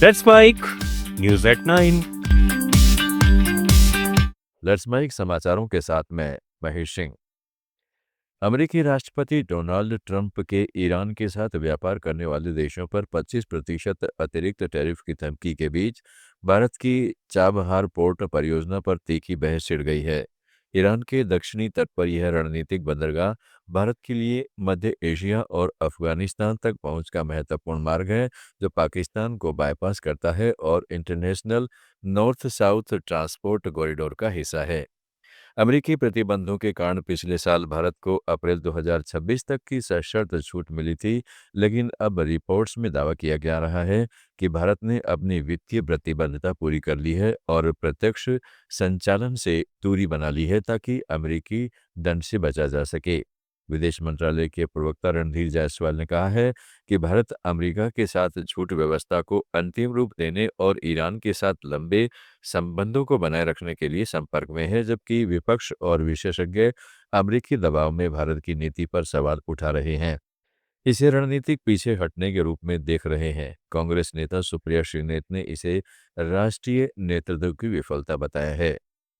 Let's mic news at 9। Let's mic समाचारों के साथ मैं महेश सिंह। अमेरिकी राष्ट्रपति डोनाल्ड ट्रंप के ईरान के साथ व्यापार करने वाले देशों पर 25% अतिरिक्त टैरिफ की धमकी के बीच भारत की चाबहार पोर्ट परियोजना पर तीखी बहस छिड़ गई है। ईरान के दक्षिणी तट पर यह रणनीतिक बंदरगाह भारत के लिए मध्य एशिया और अफगानिस्तान तक पहुंच का महत्वपूर्ण मार्ग है, जो पाकिस्तान को बाईपास करता है और international north south transport corridor का हिस्सा है। अमेरिकी प्रतिबंधों के कारण पिछले साल भारत को अप्रैल 2026 तक की सशर्त छूट मिली थी, लेकिन अब रिपोर्ट्स में दावा किया जा रहा है कि भारत ने अपनी वित्तीय प्रतिबद्धता पूरी कर ली है और प्रत्यक्ष संचालन से दूरी बना ली है ताकि अमेरिकी दंड से बचा जा सके। विदेश मंत्रालय के प्रवक्ता रणधीर जायसवाल ने कहा है कि भारत अमेरिका के साथ छूट व्यवस्था को अंतिम रूप देने और ईरान के साथ लंबे संबंधों को बनाए रखने के लिए संपर्क में है, जबकि विपक्ष और विशेषज्ञ अमेरिकी दबाव में भारत की नीति पर सवाल उठा रहे हैं। इसे रणनीतिक पीछे हटने के रूप में देख रहे हैं। कांग्रेस नेता सुप्रिया श्रीनेत ने इसे राष्ट्रीय नेतृत्व की विफलता बताया है।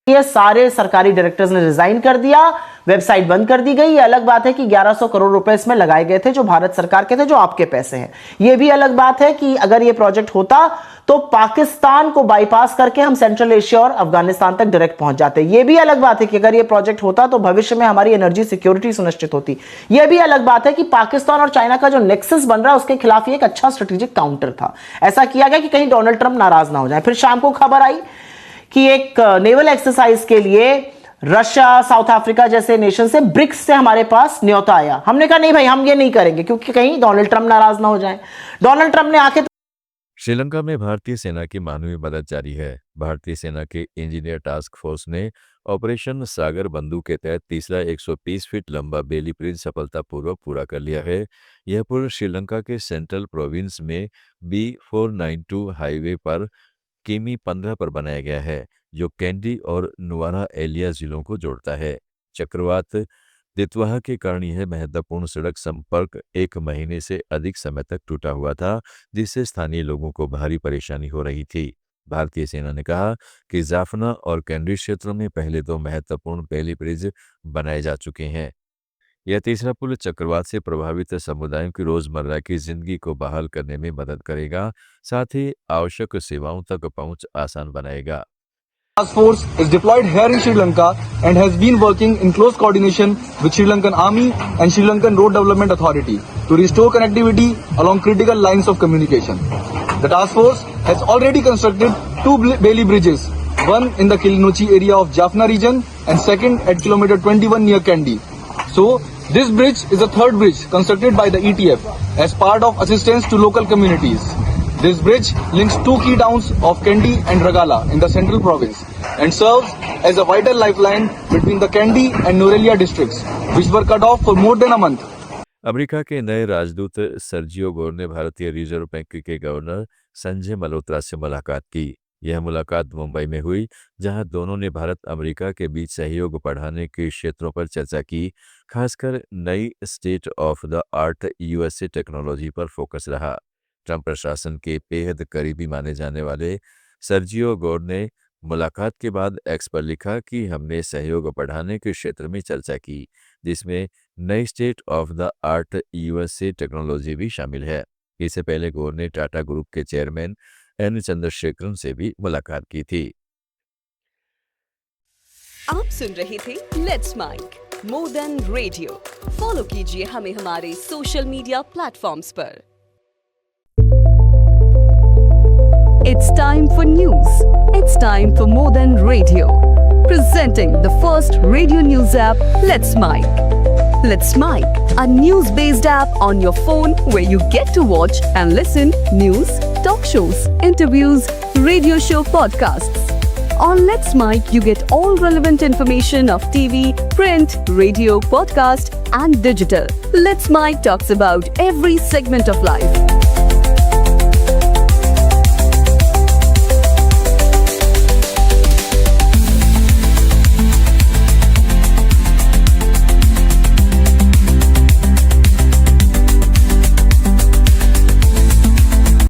ये सारे सरकारी डायरेक्टर्स ने रिजाइन कर दिया, वेबसाइट बंद कर दी गई। ये अलग बात है कि 1100 करोड़ रुपए इसमें लगाए गए थे जो भारत सरकार के थे, जो आपके पैसे हैं। ये भी अलग बात है कि अगर ये प्रोजेक्ट होता तो पाकिस्तान को बाईपास करके हम सेंट्रल एशिया और अफगानिस्तान तक डायरेक्ट पहुंच जाते। ये भी अलग बात है कि अगर ये प्रोजेक्ट होता तो भविष्य में हमारी एनर्जी सिक्योरिटी सुनिश्चित होती। यह भी अलग बात है कि पाकिस्तान और चाइना का जो नेक्सस बन रहा है उसके खिलाफ ये एक अच्छा स्ट्रेटेजिक काउंटर था। ऐसा किया गया कि कहीं डोनाल्ड ट्रंप नाराज ना हो जाए। फिर शाम को खबर आई कि एक नेवल एक्सरसाइज के लिए रशिया, साउथ अफ्रीका जैसे नेशन से, ब्रिक्स से हमारे पास न्योता आया। हमने कहा नहीं भाई, हम ये नहीं करेंगे क्योंकि कहीं डोनाल्ड ट्रंप नाराज ना हो जाए। डोनाल्ड ट्रंप ने आके श्रीलंका में भारतीय सेना की मानवीय मदद जारी है। भारतीय सेना के इंजीनियर टास्क फोर्स ने ऑपरेशन सागर बंधु के तहत तीसरा 130 फीट लंबा बेली ब्रिज सफलतापूर्वक पूरा कर लिया है। यह पुल श्रीलंका के सेंट्रल प्रोविंस में B492 हाईवे पर किमी 15 पर बनाया गया है, जो कैंडी और नुआरा एलिया जिलों को जोड़ता है। चक्रवात दितवाह के कारण यह महत्वपूर्ण सड़क संपर्क 1 महीने से अधिक समय तक टूटा हुआ था, जिससे स्थानीय लोगों को भारी परेशानी हो रही थी। भारतीय सेना ने कहा कि जाफना और कैंडी क्षेत्रों में पहले 2 महत्वपूर्ण बेली ब्रिज बनाए जा चुके हैं। यह तीसरा पुल चक्रवात से प्रभावित समुदायों की रोजमर्रा की जिंदगी को बहाल करने में मदद करेगा, साथ ही आवश्यक सेवाओं तक पहुंच आसान बनाएगा। Task Force is deployed here in Sri Lanka and has been working in close coordination with Sri Lankan Army and Sri Lankan Road Development Authority to restore connectivity along critical lines of communication. The task force has already constructed 2 Bailey bridges, one in the Kilinochchi area of Jaffna region and second at kilometer 21 near Kandy. So, this bridge is the third bridge constructed by the ETF as part of assistance to local communities. This bridge links 2 key towns of Kandy and Ragala in the central province and serves as a vital lifeline between the Kandy and Nurelia districts, which were cut off for more than a month. America के नए राजदूत Sergio Gor ने भारतीय reserve bank के governor Sanjay Malhotra से मुलाकात की। यह मुलाकात मुंबई में हुई, जहां दोनों ने भारत अमेरिका के बीच सहयोग बढ़ाने के क्षेत्रों पर चर्चा की। खासकर नई state of the art USA technology पर फोकस रहा। ट्रंप प्रशासन के बेहद करीबी माने जाने वाले सर्जियो गोर ने मुलाकात के बाद एक्स पर लिखा कि हमने सहयोग बढ़ाने के क्षेत्र में चर्चा की, जिसमें नई state of the art USA technology भी शामिल है। इससे पहले गोर ने टाटा ग्रुप के चेयरमैन N चंद्रशेखरन से भी मुलाकात की थी। आप सुन रहे थे let's mic more than radio. Follow कीजिए हमें हमारे सोशल मीडिया प्लेटफॉर्म्स पर। It's time for news. It's time for More Than Radio. Presenting the first radio news app, Let's Mic. Let's Mic, a news-based app on your phone where you get to watch and listen news, talk shows, interviews, radio show podcasts. On Let's Mic, you get all relevant information of TV, print, radio, podcast, and digital. Let's Mic talks about every segment of life.